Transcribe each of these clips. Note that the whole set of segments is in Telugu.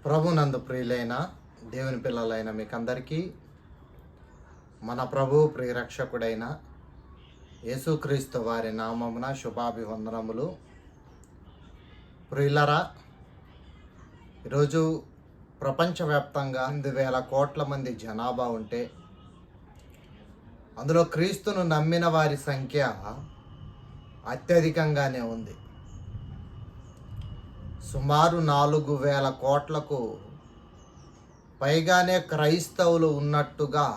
ప్రభునందు ప్రియులైన దేవుని పిల్లలైన మీకందరికీ మన ప్రభు ప్రియరక్షకుడైన యేసుక్రీస్తు వారి నామమున శుభాభివందనములు. ప్రియులరా, ఈరోజు ప్రపంచవ్యాప్తంగా 8,000 కోట్ల మంది జనాభా ఉంటే అందులో క్రీస్తును నమ్మిన వారి సంఖ్య అత్యధికంగానే ఉంది. సుమారు 4,000 కోట్లకు పైగానే క్రైస్తవులు ఉన్నట్టుగా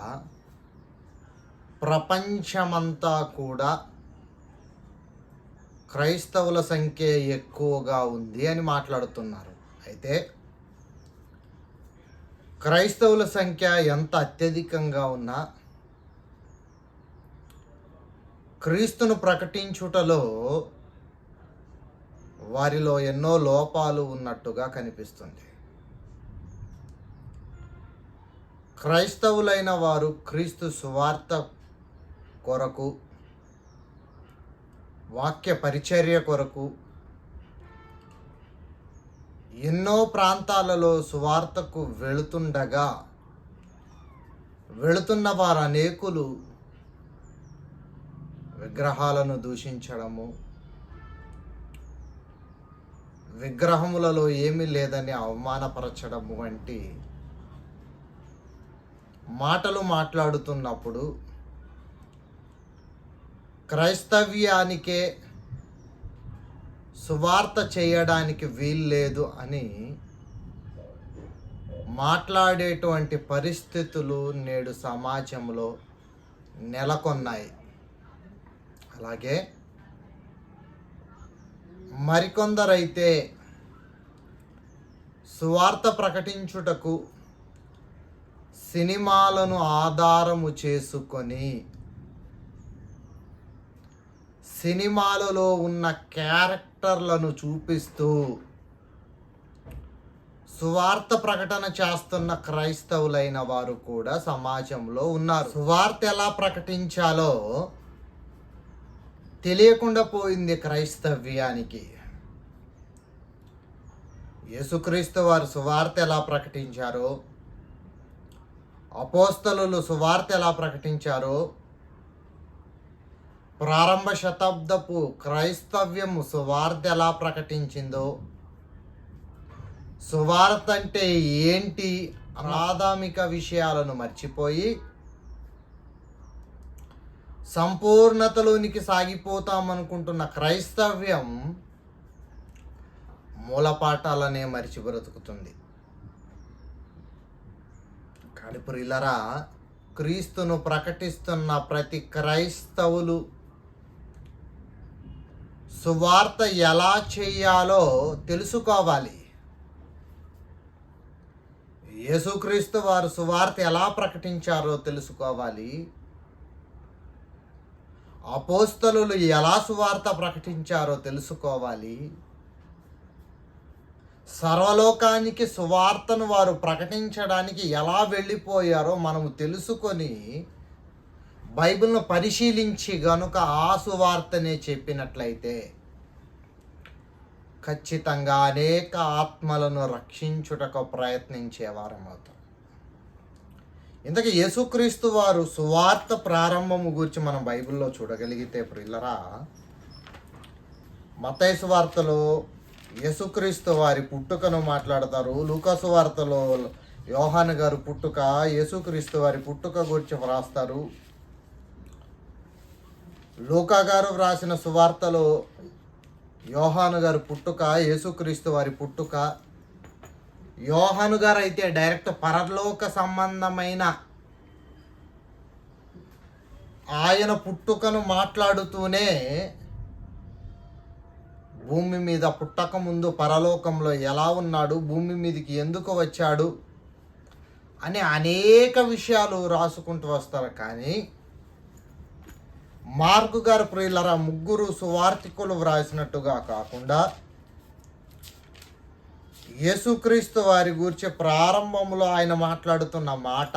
ప్రపంచమంతా కూడా క్రైస్తవుల సంఖ్య ఎక్కువగా ఉంది అని మాట్లాడుతున్నారు. అయితే క్రైస్తవుల సంఖ్య ఎంత అత్యధికంగా ఉన్నా క్రీస్తును ప్రకటించుటలో వారిలో ఎన్నో లోపాలు ఉన్నట్టుగా కనిపిస్తుంది. క్రైస్తవులైన వారు క్రీస్తు సువార్త కొరకు, వాక్య పరిచర్య కొరకు ఎన్నో ప్రాంతాలలో సువార్తకు వెళుతున్న వారు అనేకులు విగ్రహాలను దూషించడము, విగ్రహములలో ఏమీ లేదని అవమానపరచడం వంటి మాటలు మాట్లాడుతున్నప్పుడు క్రైస్తవ్యానికే సువార్త చేయడానికి వీల్లేదు అని మాట్లాడేటువంటి పరిస్థితులు నేడు సమాజంలో నెలకొన్నాయి. అలాగే మరికొందరైతే సువార్త ప్రకటించుటకు సినిమాలను ఆధారము చేసుకొని సినిమాలలో ఉన్న క్యారెక్టర్లను చూపిస్తూ సువార్త ప్రకటన చేస్తున్న క్రైస్తవులైన వారు కూడా సమాజంలో ఉన్నారు. సువార్త ఎలా ప్రకటించాలో తెలియకుండా పోయింది క్రైస్తవ్యానికి. యేసుక్రీస్తు వారు సువార్త ఎలా ప్రకటించారో, అపోస్తలులు సువార్త ఎలా ప్రకటించారో, ప్రారంభ శతాబ్దపు క్రైస్తవ్యము సువార్త ఎలా ప్రకటించిందో, సువార్త అంటే ఏంటి ప్రాథమిక విషయాలను మర్చిపోయి సంపూర్ణతలోనికి సాగిపోతామనుకుంటున్న క్రైస్తవ్యం మూలపాఠాలనే మరిచి బ్రతుకుతుంది. కానీ ప్రియులరా, క్రీస్తును ప్రకటిస్తున్న ప్రతి క్రైస్తవులు సువార్త ఎలా చేయాలో తెలుసుకోవాలి. యేసుక్రీస్తు వారు సువార్త ఎలా ప్రకటించారో తెలుసుకోవాలి. అపోస్తలులు ఎలా సువార్త ప్రకటించారో తెలుసుకోవాలి. సర్వలోకానికి సువార్తను వారు ప్రకటించడానికి ఎలా వెళ్ళిపోయారో మనము తెలుసుకొని బైబిల్ను పరిశీలించి గనుక ఆ సువార్తనే చెప్పినట్లయితే ఖచ్చితంగా అనేక ఆత్మలను రక్షించుటకు ప్రయత్నించేవారమవుతాం. ఇంతకీ యేసుక్రీస్తు వారు సువార్త ప్రారంభము గురించి మనం బైబిల్లో చూడగలిగితే ప్రియులరా, మత్తయి సువార్తలో యేసుక్రీస్తు వారి పుట్టుకను మాట్లాడతారు. లూకా సువార్తలో యోహాను గారు పుట్టుక, యేసుక్రీస్తు వారి పుట్టుక గురించి వ్రాస్తారు. లూకా గారు వ్రాసిన సువార్తలో యోహాను గారు పుట్టుక, యేసుక్రీస్తు వారి పుట్టుక. యోహాను గారు అయితే డైరెక్ట్ పరలోక సంబంధమైన ఆయన పుట్టుకను మాట్లాడుతూనే భూమి మీద పుట్టక ముందు పరలోకంలో ఎలా ఉన్నాడు, భూమి మీదకి ఎందుకు వచ్చాడు అని అనేక విషయాలు రాసుకుంటూ వస్తారు. కానీ మార్కు గారు ప్రియులరా, ముగ్గురు సువార్తికులు వ్రాసినట్టుగా కాకుండా యేసుక్రీస్తు వారి గురించి ప్రారంభంలో ఆయన మాట్లాడుతున్న మాట,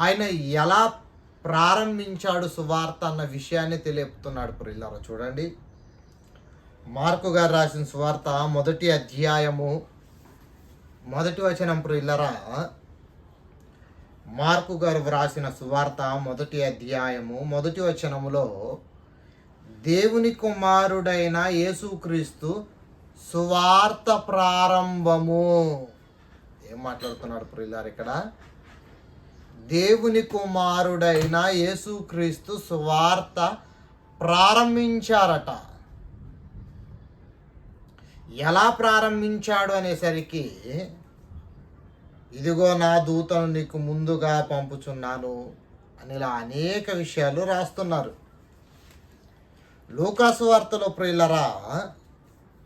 ఆయన ఎలా ప్రారంభించాడు సువార్త అన్న విషయాన్ని తెలియపుతున్నాడు. ప్రియులారా చూడండి, మార్కు గారు రాసిన సువార్త 1వ అధ్యాయము 1వ వచనం ప్రియులరా. మార్కు గారు వ్రాసిన సువార్త 1వ అధ్యాయము 1వ వచనములో దేవుని కుమారుడైన యేసుక్రీస్తు సువార్త ప్రారంభము. ఏం మాట్లాడుతున్నాడు ప్రియులారు ఇక్కడ? దేవుని కుమారుడైన యేసుక్రీస్తు సువార్త ప్రారంభించారట. ఎలా ప్రారంభించాడు అనేసరికి, ఇదిగో నా దూతను నీకు ముందుగా పంపుచున్నాను అని ఇలా అనేక విషయాలు రాస్తున్నారు. లూకా సువార్తలో ప్రియులరా,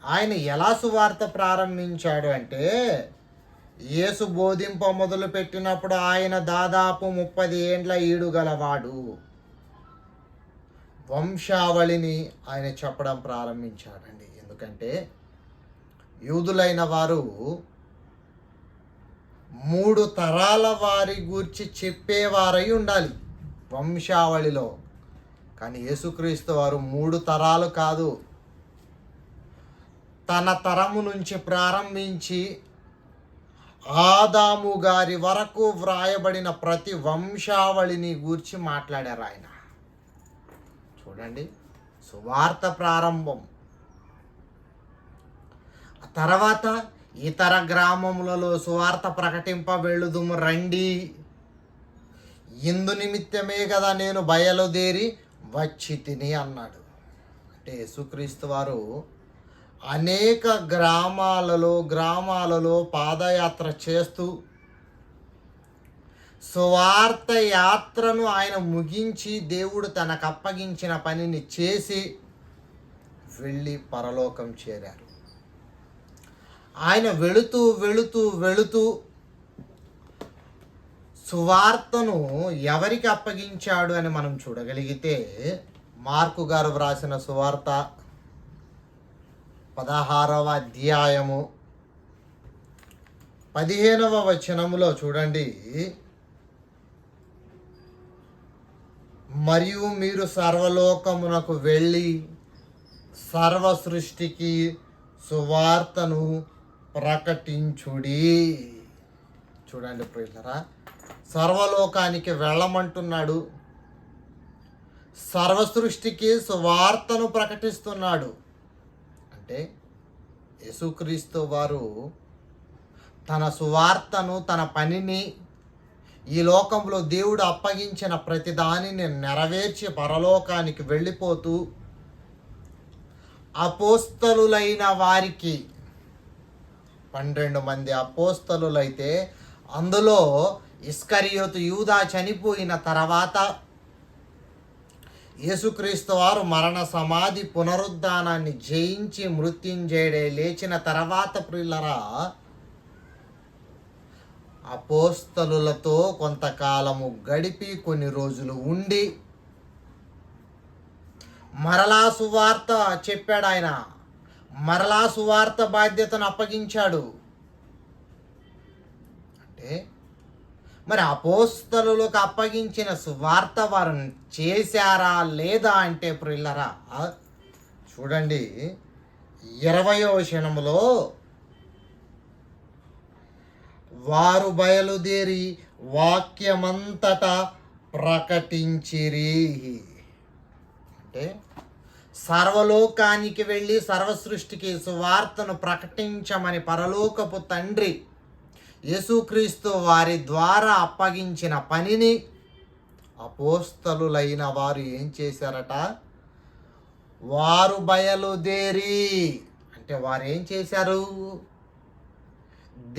ఆయన ఎలా సువార్త ప్రారంభించాడు అంటే, యేసు బోధింప మొదలు పెట్టినప్పుడు ఆయన దాదాపు 30 ఏండ్ల ఈడు గలవాడు. వంశావళిని ఆయన చెప్పడం ప్రారంభించాడండి. ఎందుకంటే యూదులైన వారు 3 తరాల వారి గూర్చి చెప్పేవారై ఉండాలి వంశావళిలో. కానీ యేసుక్రీస్తు వారు 3 తరాలు కాదు, తన తరము నుంచి ప్రారంభించి ఆదాము గారి వరకు వ్రాయబడిన ప్రతి వంశావళిని గూర్చి మాట్లాడారు ఆయన. చూడండి, సువార్త ప్రారంభం. ఆ తర్వాత ఇతర గ్రామములలో సువార్త ప్రకటింప వెళ్ళుదుము రండి, ఇందు నిమిత్తమే కదా నేను బయలుదేరి వచ్చి తిని అన్నాడు. అంటే యేసుక్రీస్తు వారు అనేక గ్రామాలలో పాదయాత్ర చేస్తూ సువార్త యాత్రను ఆయన ముగించి దేవుడు తనకు అప్పగించిన పనిని చేసి వెళ్ళి పరలోకం చేరారు. ఆయన వెళుతూ సువార్తను ఎవరికి అప్పగించాడు అని మనం చూడగలిగితే, మార్కు గారు వ్రాసిన సువార్త 16వ అధ్యాయము 15వ వచనములో చూడండి, మరియు మీరు సర్వలోకమునకు వెళ్ళి సర్వ సృష్టికి సువార్తను ప్రకటించుడి. చూడండి ప్రియులారా, సర్వలోకానికి వెళ్ళమంటున్నాడు, సర్వ సృష్టికి సువార్తను ప్రకటిస్తున్నాడు. అంటే యేసుక్రీస్తు వారు తన సువార్తను, తన పనిని ఈ లోకంలో దేవుడు అప్పగించిన ప్రతి దానిని నెరవేర్చి పరలోకానికి వెళ్ళిపోతూ అపోస్తలులైన వారికి 12 మంది అపోస్తలులైతే అందులో ఇస్కరియోతు యూదా చనిపోయిన తర్వాత యేసుక్రీస్తు వారు మరణ సమాధి పునరుద్ధానాన్ని జయించి మృత్యుంజయుడై లేచిన తర్వాత ప్రియులరా, అపోస్తలులతో కొంతకాలము గడిపి కొన్ని రోజులు ఉండి మరలా సువార్త చెప్పాడు. ఆయన మరలా సువార్త బాధ్యతను అప్పగించాడు. అంటే మరి అపోస్తలులకు అప్పగించిన సువార్త వారు చేశారా లేదా అంటే ప్రియులరా, చూడండి 20వ వచనములో, వారు బయలుదేరి వాక్యమంతటా ప్రకటించిరి. అంటే సర్వలోకానికి వెళ్ళి సర్వ సృష్టికి సువార్తను ప్రకటించమని పరలోకపు తండ్రి యేసుక్రీస్తు వారి ద్వారా అప్పగించిన పనిని అపోస్తలులైన వారు ఏం చేశారట? వారు బయలుదేరి, అంటే వారు ఏం చేశారు?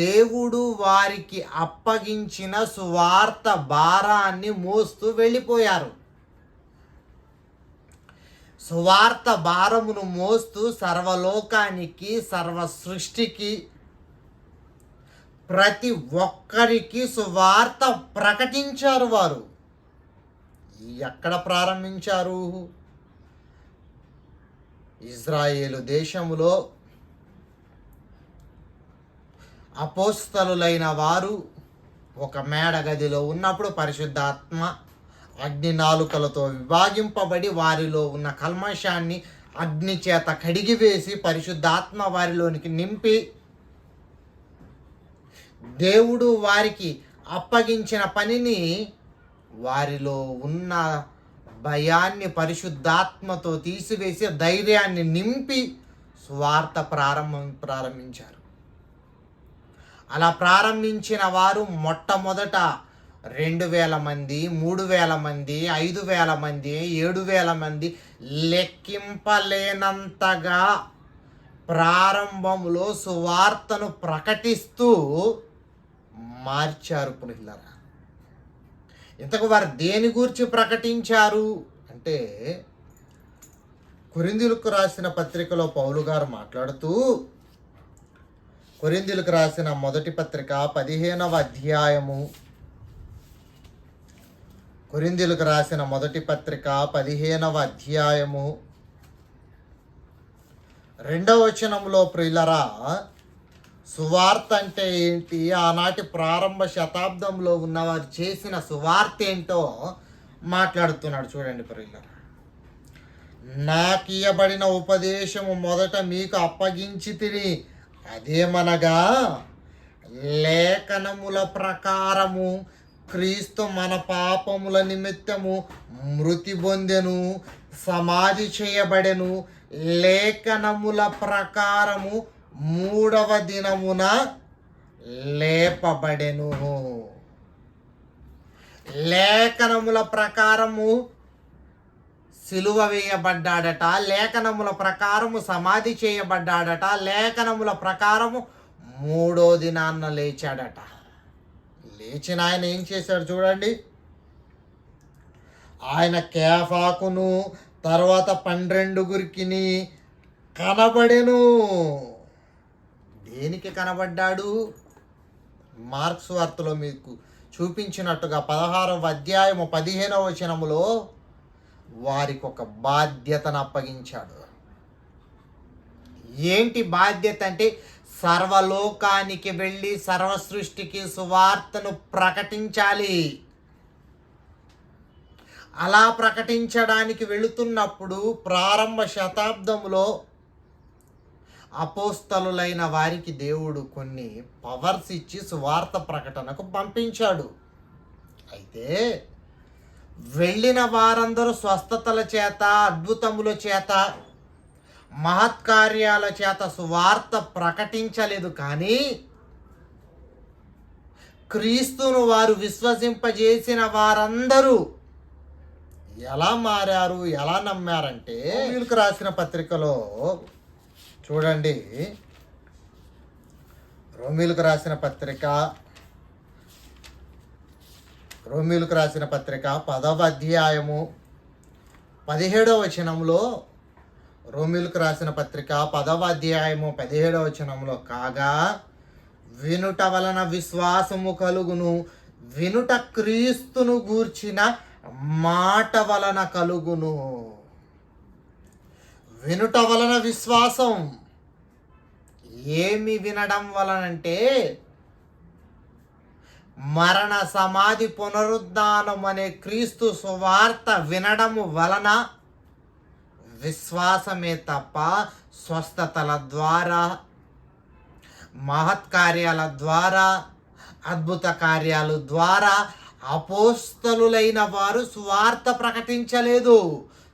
దేవుడు వారికి అప్పగించిన సువార్త భారాన్ని మోస్తూ వెళ్ళిపోయారు. సువార్త భారమును మోస్తూ సర్వలోకానికి, సర్వ సృష్టికి, ప్రతి ఒక్కరికి సువార్త ప్రకటించారు. వారు ఎక్కడ ప్రారంభించారు? ఇజ్రాయేలు దేశములో అపోస్తలులైన వారు ఒక మేడ గదిలో ఉన్నప్పుడు పరిశుద్ధాత్మ అగ్ని నాలుకలతో విభాగింపబడి వారిలో ఉన్న కల్మషాన్ని అగ్ని చేత కడిగివేసి పరిశుద్ధాత్మ వారిలోనికి నింపి దేవుడు వారికి అప్పగించిన పనిని వారిలో ఉన్న భయాన్ని పరిశుద్ధాత్మతో తీసివేసి ధైర్యాన్ని నింపి సువార్త ప్రారంభించారు. అలా ప్రారంభించిన వారు మొట్టమొదట 2000 మంది, 3000 మంది, 5000 మంది, 7000 మంది, లెక్కింపలేనంతగా ప్రారంభంలో సువార్తను ప్రకటిస్తూ మార్చారు పునిలరా. ఇంతకు వారు దేని గురించి ప్రకటించారు అంటే, కొరింథీయులకు రాసిన పత్రికలో పౌలు గారు మాట్లాడుతూ, కొరింథీయులకు రాసిన మొదటి పత్రిక 15వ అధ్యాయము, కొరింథీయులకు రాసిన మొదటి పత్రిక 15వ అధ్యాయము 2వ వచనంలో ప్రియులరా, సువార్త అంటే ఏంటి, ఆనాటి ప్రారంభ శతాబ్దంలో ఉన్నవారు చేసిన సువార్త ఏంటో మాట్లాడుతున్నాడు. చూడండి ప్రియులరా, నాకియబడిన ఉపదేశము మొదట మీకు అప్పగించి తిని, అదేమనగా లేఖనముల ప్రకారము క్రీస్తు మన పాపముల నిమిత్తము మృతి పొందెను, సమాధి చేయబడెను, లేఖనముల ప్రకారము 3వ దినమున లేపబడెను. లేఖనముల ప్రకారము సిలువ వేయబడ్డాడట, లేఖనముల ప్రకారము సమాధి చేయబడ్డాడట, లేఖనముల ప్రకారము 3వ దినాన్న లేచాడట. లేచిన ఆయన ఏం చేశాడు చూడండి, ఆయన కేఫాకును తర్వాత 12 కనబడెను. దేనికి కనబడ్డాడు? మార్క్స్ వార్తలో మీకు చూపించినట్టుగా 16వ అధ్యాయము 15వ వచనములో వారికి ఒక బాధ్యతను అప్పగించాడు. ఏంటి బాధ్యత అంటే, సర్వలోకానికి వెళ్ళి సర్వ సృష్టికి సువార్తను ప్రకటించాలి. అలా ప్రకటించడానికి వెళుతున్నప్పుడు ప్రారంభ శతాబ్దంలో అపోస్తలులైన వారికి దేవుడు కొన్ని పవర్స్ ఇచ్చి సువార్త ప్రకటనకు పంపించాడు. అయితే వెళ్ళిన వారందరూ స్వస్థతల చేత, అద్భుతముల చేత, మహత్కార్యాల చేత సువార్త ప్రకటించలేదు. కానీ క్రీస్తును వారు విశ్వసింపజేసిన వారందరూ ఎలా మారారు, ఎలా నమ్మారంటే, రోమీయులకు రాసిన పత్రికలో చూడండి, రోమీయులకు రాసిన పత్రిక 10వ అధ్యాయము 17వ వచనంలో, రోమీయులకు రాసిన పత్రిక 10వ అధ్యాయము 17వ వచనంలో, కాగా వినుట వలన విశ్వాసము కలుగును, వినుట క్రీస్తును గూర్చిన మాట వలన కలుగును. వినుట వలన విశ్వాసం. ఏమి వినడం వలనంటే, మరణ సమాధి పునరుద్ధానం అనే క్రీస్తు సువార్త వినడము వలన విశ్వాసమే తప్ప స్వస్థతల ద్వారా, మహత్కార్యాల ద్వారా, అద్భుత కార్యాల ద్వారా అపోస్తలులైన వారు సువార్త ప్రకటించలేదు.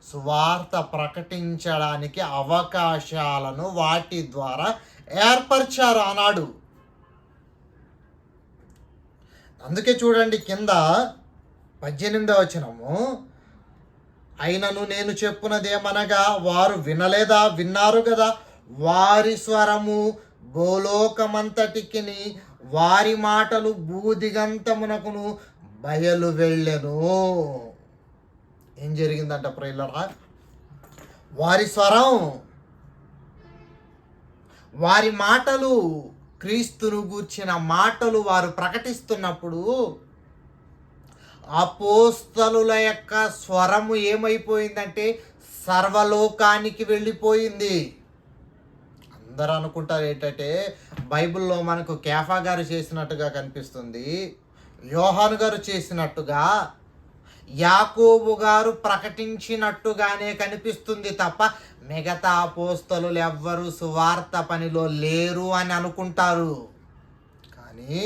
సువార్త ప్రకటించడానికి అవకాశాలను వాటి ద్వారా ఏర్పరిచారు ఆనాడు. అందుకే చూడండి కింద 18వ వచనము, అయినను నేను చెప్పునదేమనగా వారు వినలేదా, విన్నారు కదా, వారి స్వరము భూలోకమంతటికి, వారి మాటలు భూదిగంతమునకును బయలు వెళ్ళెను. ఏం జరిగిందంట ప్రియులారా? వారి స్వరం, వారి మాటలు, క్రీస్తును గూర్చిన మాటలు వారు ప్రకటిస్తున్నప్పుడు అపోస్తలుల యొక్క స్వరము ఏమైపోయిందంటే సర్వలోకానికి వెళ్ళిపోయింది. అందరూ అనుకుంటారు ఏంటంటే, బైబిల్లో మనకు కేఫా గారు చేసినట్టుగా కనిపిస్తుంది, యోహాను గారు చేసినట్టుగా, యాకోబు గారు ప్రకటించినట్టుగానే కనిపిస్తుంది తప్ప మిగతా అపోస్తలులు ఎవ్వరూ సువార్త పనిలో లేరు అని అనుకుంటారు. కానీ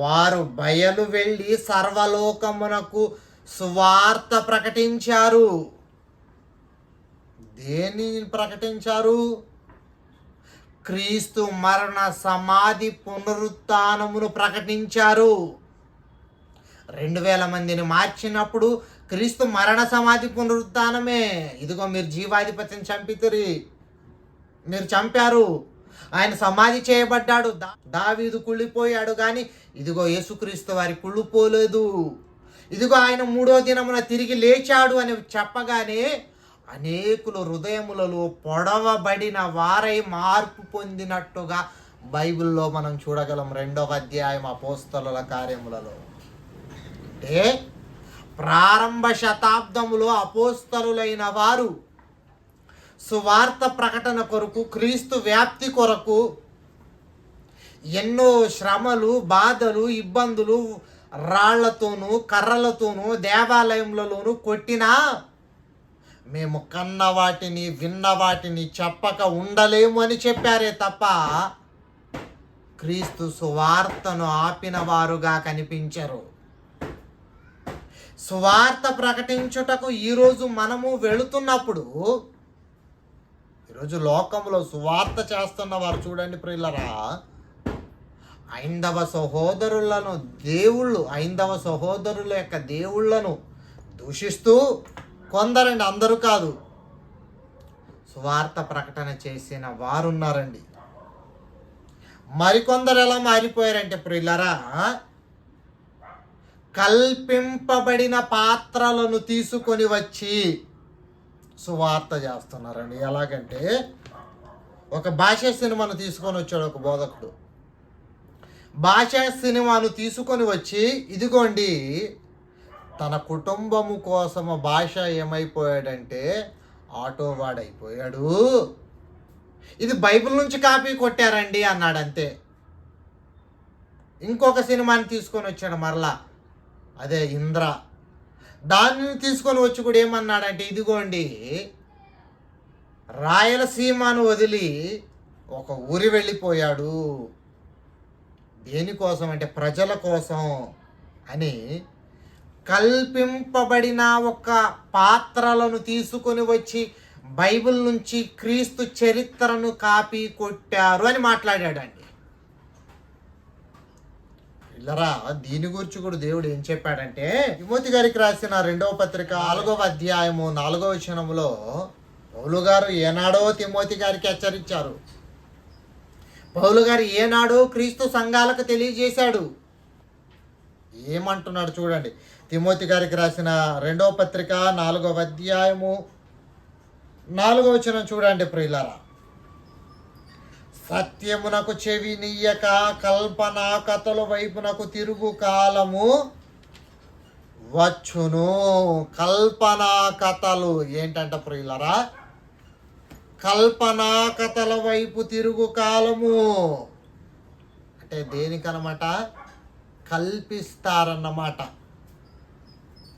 వారు బయలు వెళ్ళి సర్వలోకమునకు సువార్త ప్రకటించారు. దేన్ని ప్రకటించారు? క్రీస్తు మరణ సమాధి పునరుత్థానమును ప్రకటించారు. 2000 మందిని మార్చినప్పుడు క్రీస్తు మరణ సమాధి పునరుత్థానమే. ఇదిగో మీరు జీవాధిపతిని చంపితిరి, మీరు చంపారు, ఆయన సమాధి చేయబడ్డాడు. దావీదు కుళ్ళిపోయాడు, కానీ ఇదిగో యేసుక్రీస్తు వారి కుళ్ళిపోలేదు. ఇదిగో ఆయన 3వ దినమున తిరిగి లేచాడు అని చెప్పగానే అనేకులు హృదయములలో పొడవబడిన వారై మార్పు పొందినట్టుగా బైబిల్లో మనం చూడగలం. 2వ అధ్యాయం అపోస్తలుల కార్యములలో. అంటే ప్రారంభ శతాబ్దములో అపోస్తలులైన వారు సువార్త ప్రకటన కొరకు, క్రీస్తు వ్యాప్తి కొరకు ఎన్నో శ్రమలు, బాధలు, ఇబ్బందులు, రాళ్లతోనూ కర్రలతోనూ దేవాలయములలోనూ కొట్టినా మేము కన్న వాటిని విన్న వాటిని చెప్పక ఉండలేము అని చెప్పారే తప్ప క్రీస్తు సువార్తను ఆపిన వారుగా కనిపించరు. సువార్త ప్రకటించుటకు ఈరోజు మనము వెళుతున్నప్పుడు, ఈరోజు లోకంలో సువార్త చేస్తున్న వారు చూడండి ప్రియులరా, ఐందవ సహోదరులను ఐందవ సహోదరుల యొక్క దేవుళ్లను దూషిస్తూ కొందరండి, అందరూ కాదు, సువార్త ప్రకటన చేసిన వారున్నారండి. మరికొందరు ఎలా మారిపోయారంటే ప్రియులరా, కల్పింపబడిన పాత్రలను తీసుకొని వచ్చి సువార్త చేస్తున్నారండి. ఎలాగంటే ఒక భాషా సినిమాను తీసుకొని వచ్చాడు ఒక బోధకుడు. భాషా సినిమాను తీసుకొని వచ్చి ఇదిగోండి తన కుటుంబము కోసము భాష ఏమైపోయాడంటే ఆటోవాడైపోయాడు, ఇది బైబిల్ నుంచి కాపీ కొట్టారండి అన్నాడు. అంతే. ఇంకొక సినిమాని తీసుకొని వచ్చాడు మరలా, అదే ఇంద్ర. దానిని తీసుకొని వచ్చి కూడా ఏమన్నాడంటే ఇదిగోండి రాయలసీమను వదిలి ఒక ఊరి వెళ్ళిపోయాడు. దేనికోసం అంటే ప్రజల కోసం అని కల్పింపబడిన ఒక పాత్రలను తీసుకొని వచ్చి బైబిల్ నుంచి క్రీస్తు చరిత్రను కాపీ కొట్టారు అని మాట్లాడాడండి. ఇల్లరా, దీని గురించి కూడా దేవుడు ఏం చెప్పాడంటే, తిమోతి గారికి రాసిన 2వ పత్రిక 4వ అధ్యాయము 4వ వచనములో పౌలు గారు ఏనాడో తిమోతి గారికి హెచ్చరించారు. పౌలు గారు ఏనాడో క్రీస్తు సంఘాలకు తెలియజేశాడు. ఏమంటున్నాడు చూడండి. తిమోతి గారికి రాసిన 2వ పత్రిక 4వ అధ్యాయము 4వ వచనం చూడండి ప్రియులారా. సత్యమునకు చెవి నీయక కల్పనా కథల వైపునకు తిరుగు కాలము వచ్చును. కల్పనా కథలు ఏంటంట ప్రియులారా? కల్పనా కథల వైపు తిరుగు కాలము అంటే దేనికన్నమాట? కల్పిస్తారన్నమాట.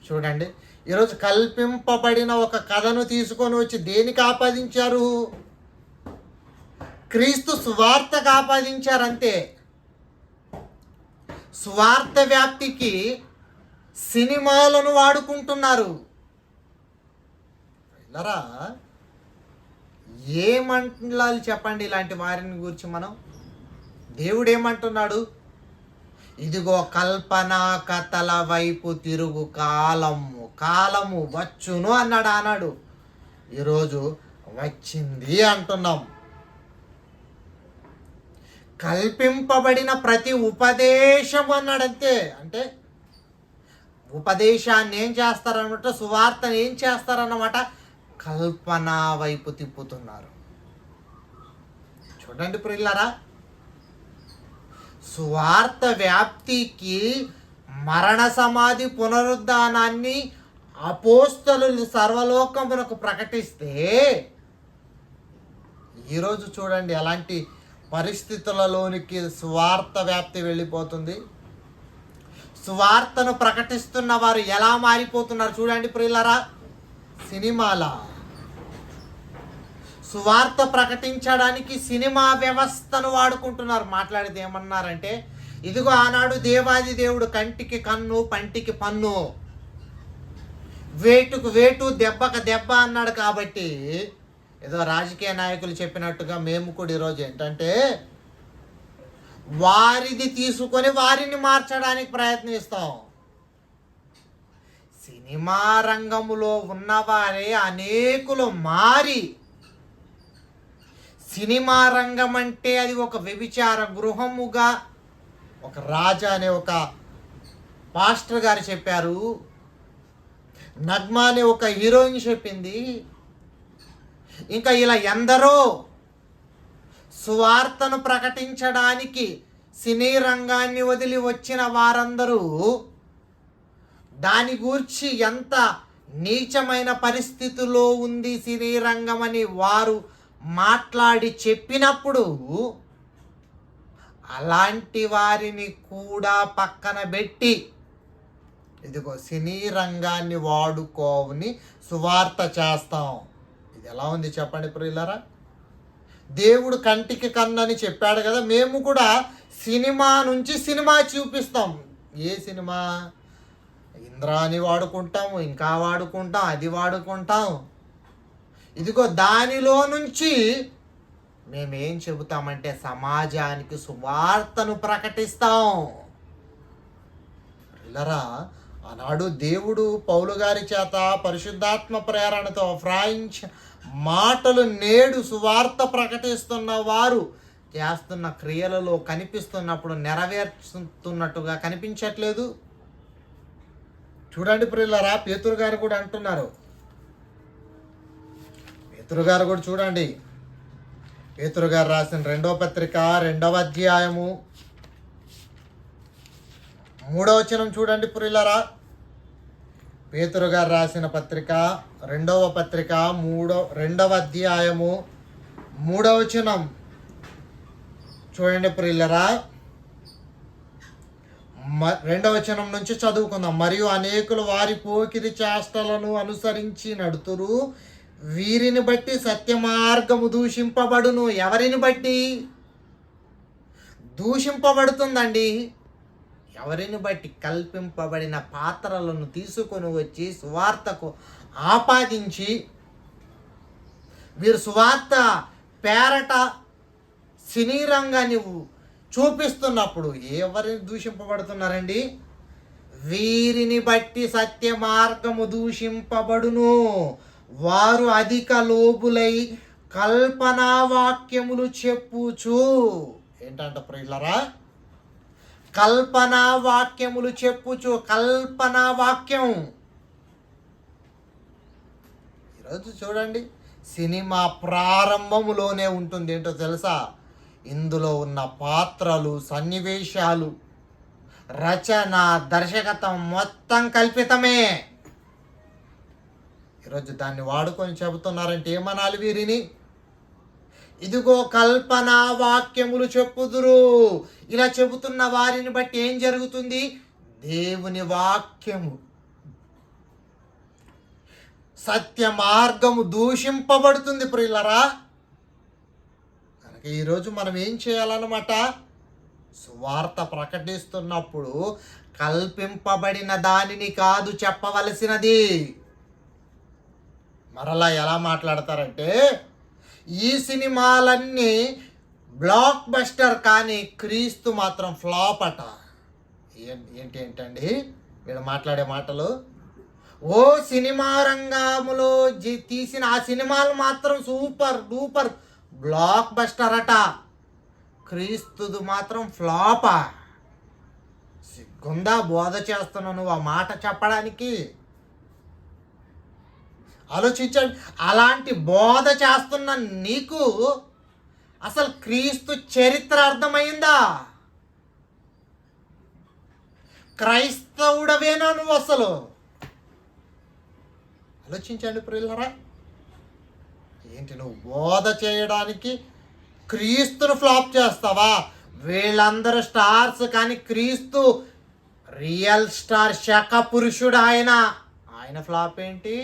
చూడండి, ఈరోజు కల్పింపబడిన ఒక కథను తీసుకొని వచ్చి దేనికి ఆపాదించారు? క్రీస్తు సువార్తకు ఆపాదించారంతే. సువార్త వ్యాప్తికి సినిమాలను వాడుకుంటున్నారు. ఇలారా ఏమంటున్నారు చెప్పండి ఇలాంటి వారిని గురించి మనం? దేవుడు ఏమంటున్నాడు? ఇదిగో కల్పనా కథల వైపు తిరుగు కాలము వచ్చును అన్నాడు. ఈరోజు వచ్చింది అంటున్నాం. కల్పింపబడిన ప్రతి ఉపదేశం అన్నాడంతే. అంటే ఉపదేశాన్ని ఏం చేస్తారన్నమాట? సువార్తను ఏం చేస్తారన్నమాట? కల్పన వైపు తిప్పుతున్నారు. చూడండి ప్రియులారా, సువార్త వ్యాప్తికి మరణ సమాధి పునరుద్ధానాన్ని అపోస్తలులు సర్వలోకమునకు ప్రకటిస్తే ఈరోజు చూడండి ఎలాంటి పరిస్థితులలోనికి సువార్త వ్యాప్తి వెళ్ళిపోతుంది. సువార్తను ప్రకటిస్తున్న వారు ఎలా మారిపోతున్నారు చూడండి ప్రియులారా. సినిమాల సువార్త ప్రకటించడానికి సినిమా వ్యవస్థను వాడుకుంటున్నారు. మాట్లాడేది ఏమన్నారంటే, ఇదిగో ఆనాడు దేవాది దేవుడు కంటికి కన్ను పంటికి పన్ను, వేటుకు వేటు దెబ్బకు దెబ్బ అన్నాడు. కాబట్టి ఏదో రాజకీయ నాయకులు చెప్పినట్టుగా మేము కూడా ఈరోజు ఏంటంటే వారిది తీసుకొని వారిని మార్చడానికి ప్రయత్నిస్తాం. సినిమా రంగములో ఉన్నవారే అనేకులు మారి, సినిమా రంగం అంటే అది ఒక వ్యభిచార గృహముగా ఒక రాజా అనే ఒక పాస్టర్ గారు చెప్పారు, నగ్మా అనే ఒక హీరోయిన్ చెప్పింది, ఇంకా ఇలా ఎందరో సువార్తను ప్రకటించడానికి సినీ రంగాన్ని వదిలి వచ్చిన వారందరూ దాని గూర్చి ఎంత నీచమైన పరిస్థితిలో ఉంది సినీ రంగం అని వారు మాట్లాడి చెప్పినప్పుడు అలాంటి వారిని కూడా పక్కన పెట్టి ఇదిగో సినీ రంగాన్ని వాడుకోని సువార్త చేస్తాం. ఇది ఎలా ఉంది చెప్పండి ప్రియులారా. దేవుడు కంటికి కన్నని చెప్పాడు కదా, మేము కూడా సినిమా నుంచి సినిమా చూపిస్తాం. ఏ సినిమా? ఇంద్రాని వాడుకుంటాం, ఇంకా వాడుకుంటాం, అది వాడుకుంటాం. ఇదిగో దానిలో నుంచి మేమేం చెబుతామంటే సమాజానికి సువార్తను ప్రకటిస్తాం. పిల్లరా, ఆనాడు దేవుడు పౌలు గారి చేత పరిశుద్ధాత్మ ప్రేరణతో వ్రాయించిన మాటలు నేడు సువార్త ప్రకటిస్తున్న వారు చేస్తున్న క్రియలలో కనిపిస్తున్నప్పుడు నెరవేర్చుతున్నట్టుగా కనిపించట్లేదు. చూడండి ప్రియులారా, పేతురు గారు కూడా అంటున్నారు. పేతురు గారు కూడా చూడండి, పేతురు గారు రాసిన 2వ పత్రిక 2వ అధ్యాయము 3వ వచనం చూడండి ప్రియులారా. పేతురు గారు రాసిన పత్రిక 2వ పత్రిక 2వ అధ్యాయము 3వ వచనం చూడండి ప్రియులారా. 2వ వచనం నుంచి చదువుకుందాం. మరియు అనేకులు వారి పోకిరి చేష్టలను అనుసరించి నడుతురు, వీరిని బట్టి సత్య మార్గము దూషింపబడును. ఎవరిని బట్టి దూషింపబడుతుందండి? ఎవరిని బట్టి? కల్పింపబడిన పాత్రలను తీసుకొని వచ్చి సువార్తకు ఆపాదించి వీరు సువార్త పేరట సినీ రంగాన్ని చూపిస్తున్నప్పుడు ఎవరిని దూషింపబడుతున్నారండి? వీరిని బట్టి సత్య మార్గము దూషింపబడును. వారు అధిక లోబులై కల్పనా వాక్యములు చెప్పుచు. ఏంటంట ప్రియులారా? కల్పనా వాక్యములు చెప్పుచు. కల్పనా వాక్యం. ఈరోజు చూడండి, సినిమా ప్రారంభములోనే ఉంటుంది. ఏంటో తెలుసా? ఇందులో ఉన్న పాత్రలు, సన్నివేశాలు, రచన, దర్శకత్వం మొత్తం కల్పితమే. ఈరోజు దాన్ని వాడుకొని చెబుతున్నారంటే ఏమనాలి వీరిని? ఇదిగో కల్పనా వాక్యములు చెప్పుదురు. ఇలా చెబుతున్న వారిని బట్టి ఏం జరుగుతుంది? దేవుని వాక్యము, సత్య మార్గము దూషింపబడుతుంది ప్రియులరా. కనుక ఈరోజు మనం ఏం చేయాలన్నమాట? సువార్త ప్రకటిస్తున్నప్పుడు కల్పింపబడిన దానిని కాదు చెప్పవలసినది. మరలా ఎలా మాట్లాడతారంటే, ఈ సినిమాలన్నీ బ్లాక్ బస్టర్ కానీ క్రీస్తు మాత్రం ఫ్లాప్ అట. ఏంటండి వీళ్ళు మాట్లాడే మాటలు? ఓ సినిమా రంగములో తీసిన ఆ సినిమాలు మాత్రం సూపర్ డూపర్ బ్లాక్ బస్టర్ అట, క్రీస్తుది మాత్రం ఫ్లాపా? సిగ్గుందా బోధ చేస్తున్నావు నువ్వు ఆ మాట చెప్పడానికి? ఆలోచించండి. అలాంటి బోధ చేస్తున్న నీకు అసలు క్రీస్తు చరిత్ర అర్థమైందా? క్రైస్తవుడవేనా నువ్వు? అసలు ఆలోచించండి ప్రియులారా. ఏంటి నువ్వు బోధ చేయడానికి క్రీస్తును ఫ్లాప్ చేస్తావా? వీళ్ళందరూ స్టార్స్, కానీ క్రీస్తు రియల్ స్టార్ శక పురుషుడు ఆయన ఫ్లాప్ ఏంటి?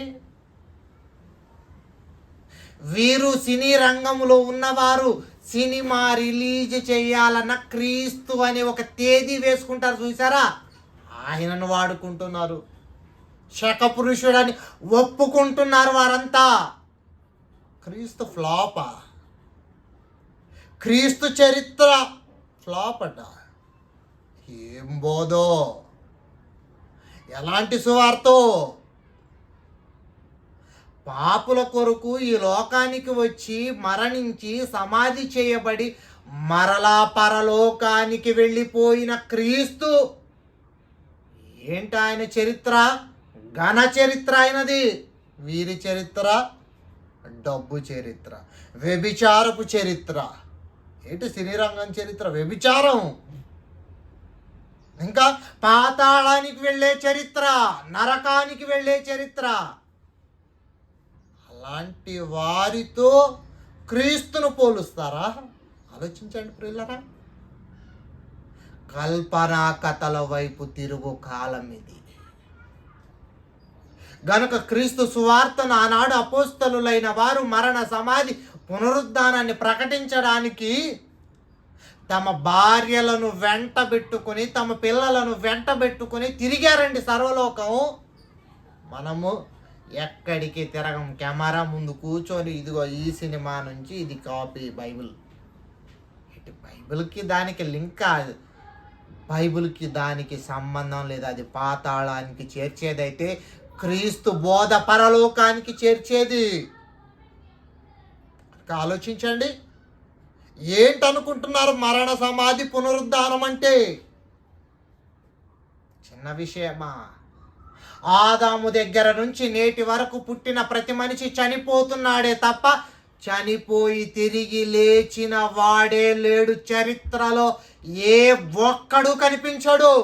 వీరు సినీ రంగంలో ఉన్నవారు సినిమా రిలీజ్ చేయాలన్న క్రీస్తు అని ఒక తేదీ వేసుకుంటారు చూసారా, ఆయనను వాడుకుంటున్నారు. శక పురుషుడని ఒప్పుకుంటున్నారు వారంతా. క్రీస్తు ఫ్లాపా? క్రీస్తు చరిత్ర ఫ్లాప్ అట. ఏం బోధో, ఎలాంటి సువార్తో! పాపుల కొరకు ఈ లోకానికి వచ్చి మరణించి సమాధి చేయబడి మరలా పరలోకానికి వెళ్ళిపోయిన క్రీస్తు. ఏంటి ఆయన చరిత్ర? ఘన చరిత్ర అయినది. వీరి చరిత్ర డబ్బు చరిత్ర, వ్యభిచారపు చరిత్ర. ఏంటి సినీ రంగం చరిత్ర? వ్యభిచారం. ఇంకా పాతాళానికి వెళ్ళే చరిత్ర, నరకానికి వెళ్ళే చరిత్ర. అలాంటి వారితో క్రీస్తును పోలుస్తారా? ఆలోచించండి ప్రియులరా. కల్పనా కథల వైపు తిరుగు కాలం ఇది. గనుక క్రీస్తు సువార్తను ఆనాడు అపోస్తలులైన వారు మరణ సమాధి పునరుద్ధానాన్ని ప్రకటించడానికి తమ భార్యలను వెంటబెట్టుకుని తమ పిల్లలను వెంటబెట్టుకుని తిరిగారండి సర్వలోకం. మనము ఎక్కడికి తిరగం, కెమెరా ముందు కూర్చొని ఇదిగో ఈ సినిమా నుంచి ఇది కాపీ బైబిల్. ఇటు బైబిల్కి దానికి లింక్ కాదు, బైబిల్కి దానికి సంబంధం లేదు. అది పాతాళానికి చేర్చేదైతే క్రీస్తు బోధ పరలోకానికి చేర్చేది. ఆలోచించండి, ఏంటనుకుంటున్నారు మరణ సమాధి పునరుద్ధానం అంటే? చిన్న విషయమా? ఆదాము దగ్గర నుంచి నేటి వరకు పుట్టిన ప్రతి మనిషి చనిపోతున్నాడే తప్ప చనిపోయి తిరిగి లేచిన వాడే లేడు. చరిత్రలో ఏ ఒక్కడు కనిపించడు,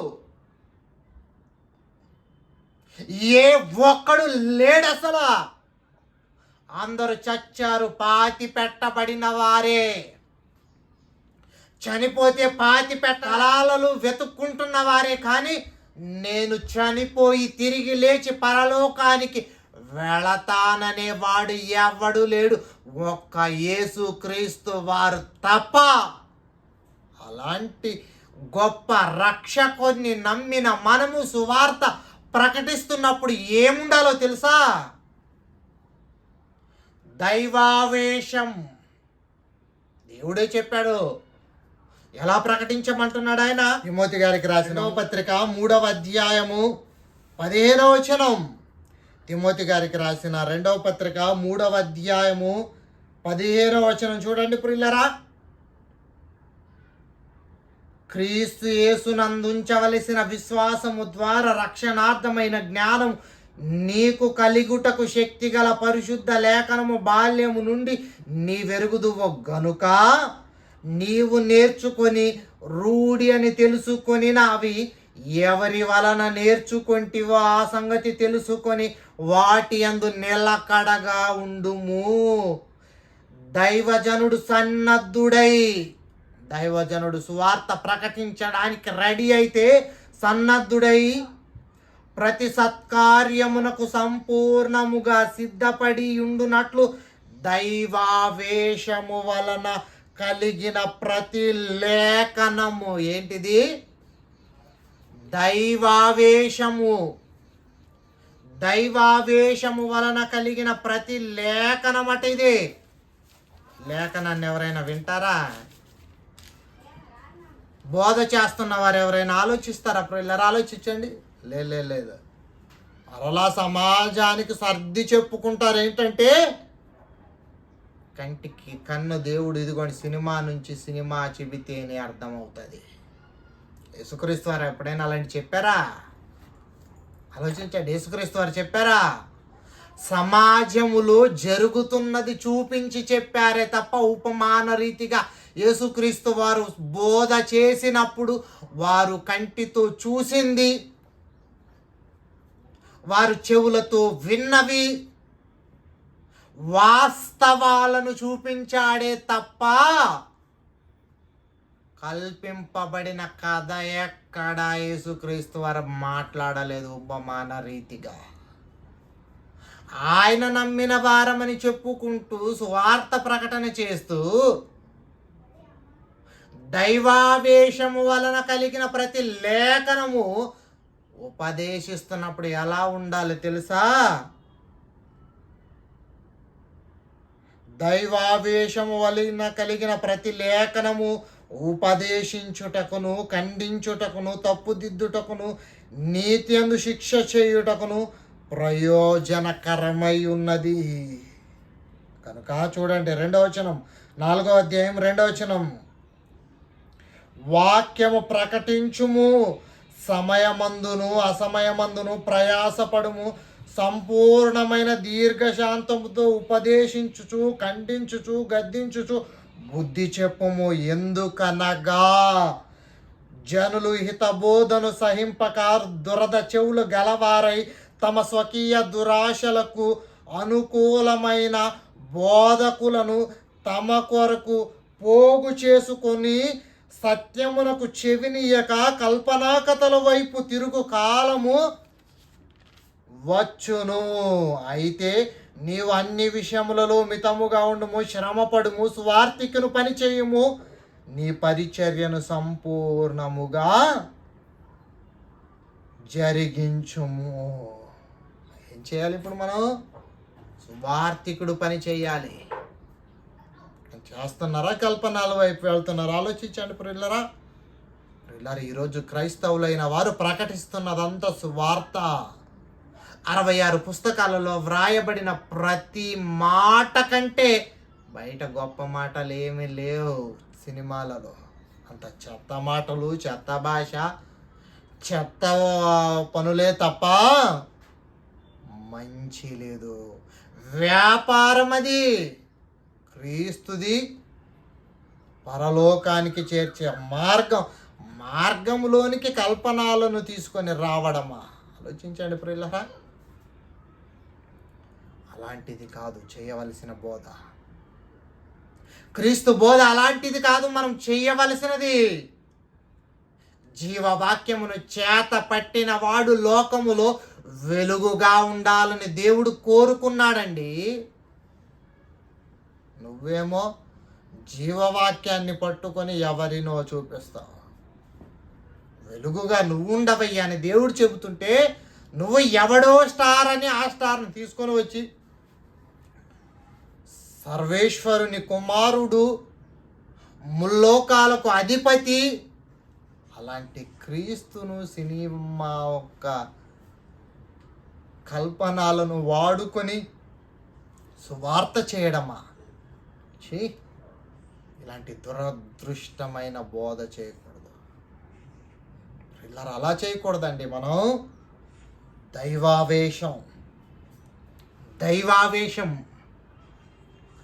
ఏ ఒక్కడు లేడు అసలు. అందరూ చచ్చారు, పాతి పెట్టబడిన వారే. చనిపోతే పాతి పెట్టాలను వెతుక్కుంటున్న వారే. కానీ నేను చనిపోయి తిరిగి లేచి పరలోకానికి వెళతాననే వాడు ఎవడు లేడు, ఒక్క యేసు క్రీస్తు వారు తప్ప. అలాంటి గొప్ప రక్షకుని నమ్మిన మనము సువార్త ప్రకటిస్తున్నప్పుడు ఏముండాలో తెలుసా? దైవావేశం. దేవుడే చెప్పాడు. ఎలా ప్రకటించమంటున్నాడు ఆయన? తిమోతి గారికి రాసిన పత్రిక 3వ అధ్యాయము 15వ వచనం. తిమోతి గారికి రాసిన 2వ పత్రిక 3వ అధ్యాయము 15వ వచనం చూడండి ప్రియులరా. క్రీస్తు యేసునందుంచవలసిన విశ్వాసము ద్వారా రక్షణార్థమైన జ్ఞానం నీకు కలిగుటకు శక్తిగల పరిశుద్ధ లేఖనము బాల్యము నుండి నీవెరుగుదువు గనుక నీవు నేర్చుకొని రూఢి అని తెలుసుకొని అవి ఎవరి వలన నేర్చుకొంటివో ఆ సంగతి తెలుసుకొని వాటి యందు నిలకడగా ఉండుము. దైవజనుడు సువార్త ప్రకటించడానికి రెడీ అయితే సన్నద్ధుడై ప్రతి సత్కార్యమునకు సంపూర్ణముగా సిద్ధపడి ఉండునట్లు దైవావేశము వలన కలిగిన ప్రతి లేఖనము. ఏంటిది? దైవావేశము వలన కలిగిన ప్రతి లేఖనమట ఇది. లేఖనాన్ని ఎవరైనా వింటారా? బోధ చేస్తున్న వారు ఎవరైనా ఆలోచిస్తారా? పిల్లలు ఆలోచించండి. లేదు. మరలా సమాజానికి సర్ది చెప్పుకుంటారు. ఏంటంటే కంటికి కన్ను దేవుడు ఇదిగోండి సినిమా నుంచి సినిమా చెబితేనే అర్థమవుతుంది. యేసుక్రీస్తు వారు ఎప్పుడైనా అలాంటి చెప్పారా? ఆలోచించండి. యేసుక్రీస్తు వారు చెప్పారా? సమాజములో జరుగుతున్నది చూపించి చెప్పారే తప్ప ఉపమాన రీతిగా యేసుక్రీస్తు వారు బోధ చేసినప్పుడు వారు కంటితో చూసింది, వారు చెవులతో విన్నవి, వాస్తవాలను చూపించాడే తప్ప కల్పింపబడిన కథ ఎక్కడ యేసుక్రీస్తు వారు మాట్లాడలేదు ఉపమాన రీతిగా. ఆయన నమ్మిన వారమని చెప్పుకుంటూ సువార్త ప్రకటన చేస్తూ దైవావేశము వలన కలిగిన ప్రతి లేఖనము ఉపదేశిస్తున్నప్పుడు ఎలా ఉండాలి తెలుసా? దైవావేశము వలన కలిగిన ప్రతి లేఖనము ఉపదేశించుటకును, ఖండించుటకును, తప్పుదిద్దుటకును, నీతి యందు శిక్ష చేయుటకును ప్రయోజనకరమై ఉన్నది. కనుక చూడండి 2వ వచనం, 4వ అధ్యాయం 2వ వచనం, వాక్యము ప్రకటించుము, సమయమందును అసమయమందును ప్రయాసపడుము, సంపూర్ణమైన దీర్ఘశాంతముతో ఉపదేశించుచు, ఖండించుచు, గద్దించుచు బుద్ధి చెప్పుము. ఎందుకనగా జనులు హితబోధను సహింపక దురద చెవులు గలవారై తమ స్వకీయ దురాశలకు అనుకూలమైన బోధకులను తమ కొరకు పోగు చేసుకొని సత్యమునకు చెవినియక కల్పనాకథల వైపు తిరుగు కాలము వచ్చును. అయితే నీవు అన్ని విషయములలో మితముగా ఉండుము, శ్రమపడుము, స్వార్థికును పని చేయుము, నీ పరిచర్యను సంపూర్ణముగా జరిగించుము. ఏం చేయాలి ఇప్పుడు మనం? స్వార్థికుడు పని చేయాలి. చేస్తున్నారా? కల్పనాల వైపు వెళ్తున్నారా? ఆలోచించండి ప్రియులారా. ఈరోజు క్రైస్తవులైన వారు ప్రకటిస్తున్నదంతా సువార్త. 66 పుస్తకాలలో వ్రాయబడిన ప్రతి మాట కంటే బయట గొప్ప మాటలు ఏమీ లేవు. సినిమాలలో అంత చెత్త మాటలు, చెత్త భాష, చెత్త పనులే తప్ప మంచి లేదు. వ్యాపారం అది, క్రీస్తుది పరలోకానికి చేర్చే మార్గంలోనికి కల్పనాలను తీసుకొని రావడమా? ఆలోచించండి ప్రియులారా. అలాంటిది కాదు చేయవలసిన బోధ. క్రీస్తు బోధ అలాంటిది కాదు మనం చేయవలసినది. జీవవాక్యమును చేత పట్టిన వాడు లోకములో వెలుగుగా ఉండాలని దేవుడు కోరుకున్నాడండి. నువ్వేమో జీవవాక్యాన్ని పట్టుకొని ఎవరినో చూపిస్తావు. వెలుగుగా నువ్వు ఉండవయ్యా అని దేవుడు చెబుతుంటే నువ్వు ఎవడో స్టార్ అని ఆ స్టార్ని తీసుకొని వచ్చి సర్వేశ్వరుని కుమారుడు, ముల్లోకాలకు అధిపతి, అలాంటి క్రీస్తును సినిమా యొక్క కల్పనలను వాడుకొని సువార్త చేయడమా? ఇలాంటి దురదృష్టమైన బోధ చేయకూడదు. పిల్లలు అలా చేయకూడదండి. మనం దైవావేశం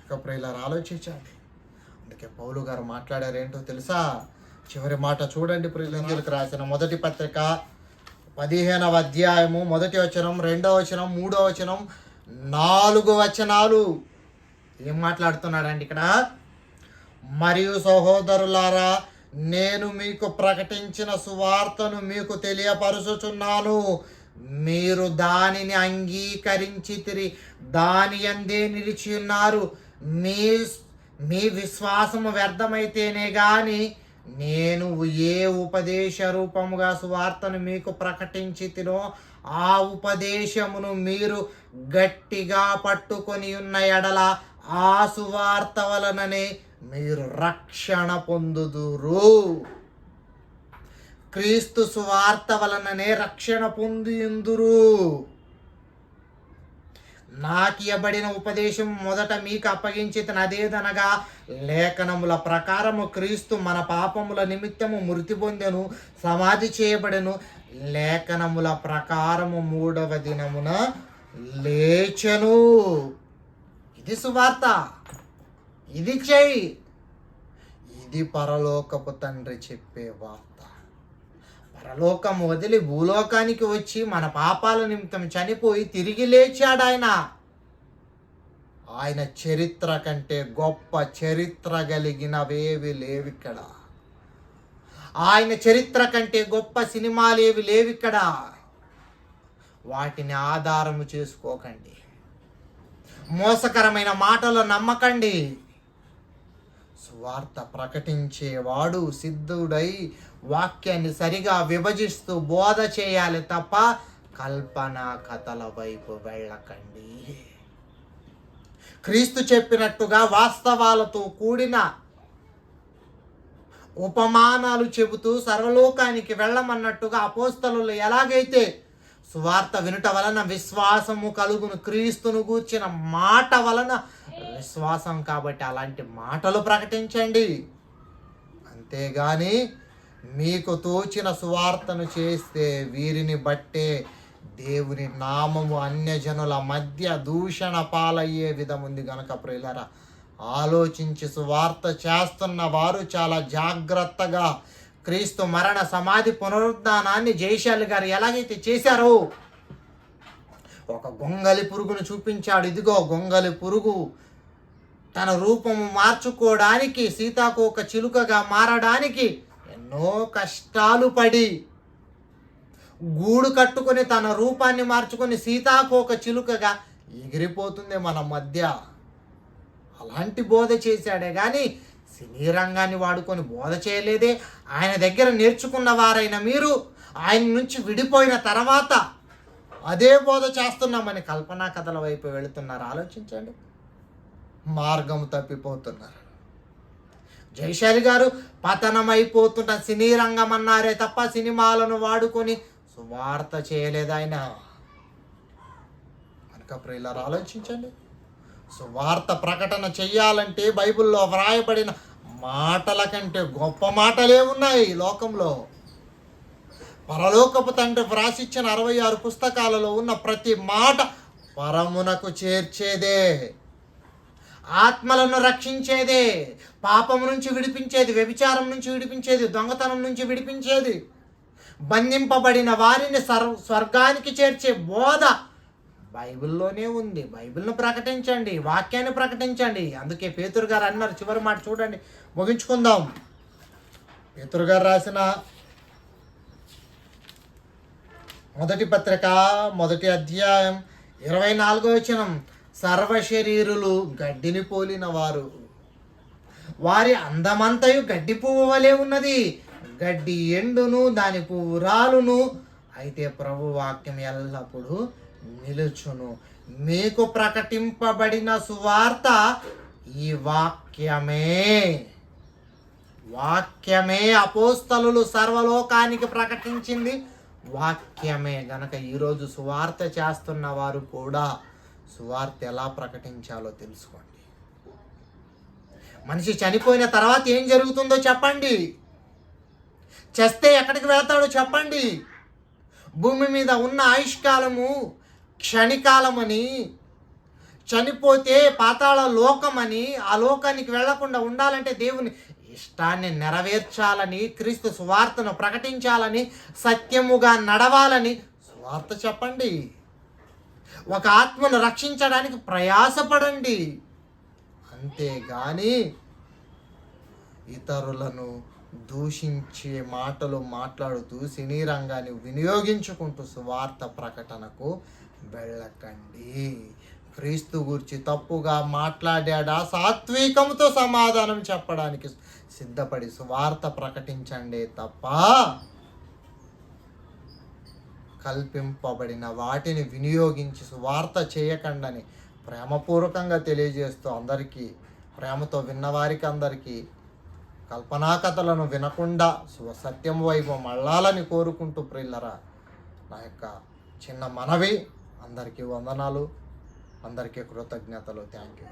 ఇక ప్రియులారా ఆలోచించండి. అందుకే పౌలు గారు మాట్లాడారు ఏంటో తెలుసా? చివరి మాట చూడండి. ప్రియులందరికి రాసిన మొదటి పత్రిక 15వ అధ్యాయము 1వ వచనం, 2వ వచనం, 3వ వచనం, 4 వచనాలు ఏం మాట్లాడుతున్నాడండి ఇక్కడ? మరియు సహోదరులారా, నేను మీకు ప్రకటించిన సువార్తను మీకు తెలియపరుచుచున్నాను. మీరు దానిని అంగీకరించి దాని యందే నిలిచి ఉన్నారు. మీ విశ్వాసము వ్యర్థమైతేనే గాని నేను ఏ ఉపదేశ రూపముగా సువార్తను మీకు ప్రకటించితినో ఆ ఉపదేశమును మీరు గట్టిగా పట్టుకొని ఉన్న ఎడల ఆ సువార్త వలననే మీరు రక్షణ పొందుదురు. క్రీస్తు సువార్త వలననే రక్షణ పొందుదురు. నాకు ఇవ్వబడిన ఉపదేశం మొదట మీకు అప్పగించితిని. అదేదనగా లేఖనముల ప్రకారము క్రీస్తు మన పాపముల నిమిత్తము మృతి పొందెను, సమాధి చేయబడెను, లేఖనముల ప్రకారము 3వ దినమున లేచెను. ఇది సువార్త. ఇది చెయ్యి. ఇది పరలోకపు తండ్రి చెప్పే వార్త. పరలోకం వదిలి భూలోకానికి వచ్చి మన పాపాల నిమిత్తం చనిపోయి తిరిగి లేచాడు ఆయన. ఆయన చరిత్ర కంటే గొప్ప చరిత్ర కలిగినవేవి లేవిక్కడ. ఆయన చరిత్ర కంటే గొప్ప సినిమాలేవి లేవిక్కడ. వాటిని ఆధారము చేసుకోకండి. మోసకరమైన మాటలు నమ్మకండి. సువార్త ప్రకటించేవాడు సిద్ధుడై వాక్యాన్ని సరిగా విభజిస్తూ బోధ చేయాలి తప్ప కల్పనా కథల వైపు వెళ్ళకండి. క్రీస్తు చెప్పినట్టుగా వాస్తవాలతో కూడిన ఉపమానాలు చెబుతూ సర్వలోకానికి వెళ్ళమన్నట్టుగా అపోస్తలులు ఎలాగైతే సువార్త వినుట వలన విశ్వాసము కలుగును, క్రీస్తును గూర్చిన మాట వలన విశ్వాసం, కాబట్టి అలాంటి మాటలు ప్రకటించండి. అంతేగాని మీకు తోచిన సువార్తను చేస్తే వీరిని బట్టే దేవుని నామము అన్యజనుల మధ్య దూషణ పాలయ్యే విధముంది గనక ప్రియులారా, ఆలోచించి సువార్త చేస్తున్న వారు చాలా జాగ్రత్తగా క్రీస్తు మరణ సమాధి పునరుద్ధానాన్ని జయశాలి గారు ఎలాగైతే చేశారో, ఒక గొంగలి పురుగును చూపించాడు. ఇదిగో గొంగలి పురుగు తన రూపము మార్చుకోవడానికి, సీతాకోక చిలుకగా మారడానికి ఎన్నో కష్టాలు పడి గూడు కట్టుకొని తన రూపాన్ని మార్చుకొని సీతాకోక చిలుకగా ఎగిరిపోతుంది మన మధ్య. అలాంటి బోధ చేశాడే కానీ సినీ రంగాన్ని వాడుకొని బోధ చేయలేదే. ఆయన దగ్గర నేర్చుకున్న వారైన మీరు ఆయన నుంచి విడిపోయిన తర్వాత అదే బోధ చేస్తున్నామని కల్పనా కథల వైపు వెళుతున్నారు. ఆలోచించండి, మార్గం తప్పిపోతున్నారు. జయశాలి గారు పతనమైపోతున్న సినీ రంగం అన్నారే తప్ప సినిమాలను వాడుకొని సువార్త చేయలేదు ఆయన. కనుక ప్రియులారా ఆలోచించండి, సువార్త ప్రకటన చెయ్యాలంటే బైబిల్లో వ్రాయబడిన మాటల కంటే గొప్ప మాటలే ఉన్నాయి ఈ లోకంలో. పరలోకపు తండ్రి వ్రాసిచ్చిన 66 పుస్తకాలలో ఉన్న ప్రతి మాట పరమునకు చేర్చేదే, ఆత్మలను రక్షించేదే, పాపము నుంచి విడిపించేది, వ్యభిచారం నుంచి విడిపించేది, దొంగతనం నుంచి విడిపించేది, బంధింపబడిన వారిని స్వర్గానికి చేర్చే బోధ బైబిల్లోనే ఉంది. బైబిల్ను ప్రకటించండి, వాక్యాన్ని ప్రకటించండి. అందుకే పేతురు గారు అన్నారు, చివరి మాట చూడండి, ముగించుకుందాం. పేతురు గారు రాసిన మొదటి పత్రిక 1వ అధ్యాయం 24వ వచనం, సర్వశరీరులు గడ్డిని పోలిన వారు, వారి అందమంతయు గడ్డి పువ్వు వలె ఉన్నది, గడ్డి ఎండును దాని పువ్వు రాలును, అయితే ప్రభు వాక్యం ఎల్లప్పుడూ నిలుచును. మీకు ప్రకటింపబడిన సువార్త ఈ వాక్యమే అపోస్తలులు సర్వలోకానికి ప్రకటించింది వాక్యమే. గనక ఈరోజు సువార్త చేస్తున్న వారు కూడా సువార్త ఎలా ప్రకటించాలో తెలుసుకోండి. మనిషి చనిపోయిన తర్వాత ఏం జరుగుతుందో చెప్పండి. చేస్తే ఎక్కడికి వెళ్తాడో చెప్పండి. భూమి మీద ఉన్న ఆయుష్కాలము క్షణికాలమని, చనిపోతే పాతాళ లోకమని, ఆ లోకానికి వెళ్లకుండా ఉండాలంటే దేవుని ఇష్టాన్ని నెరవేర్చాలని, క్రీస్తు సువార్తను ప్రకటించాలని, సత్యముగా నడవాలని సువార్త చెప్పండి. ఒక ఆత్మను రక్షించడానికి ప్రయాసపడండి. అంతేగాని ఇతరులను దూషించే మాటలు మాట్లాడుతూ సినీ రంగాన్ని వినియోగించుకుంటూ సువార్త ప్రకటనకు వెళ్ళకండి. క్రీస్తు గురించి తప్పుగా మాట్లాడాడా సాత్వికంతో సమాధానం చెప్పడానికి సిద్ధపడి సువార్త ప్రకటించండి తప్ప కల్పింపబడిన వాటిని వినియోగించి సువార్త చేయకండని ప్రేమపూర్వకంగా తెలియజేస్తూ అందరికీ, ప్రేమతో విన్నవారికి అందరికీ కల్పనా కథలను వినకుండా సత్యం వైపు మళ్ళాలని కోరుకుంటూ ప్రియులరా, నా యొక్క చిన్న మనవి. అందరికీ వందనాలు, అందరికీ కృతజ్ఞతలు. Thank you.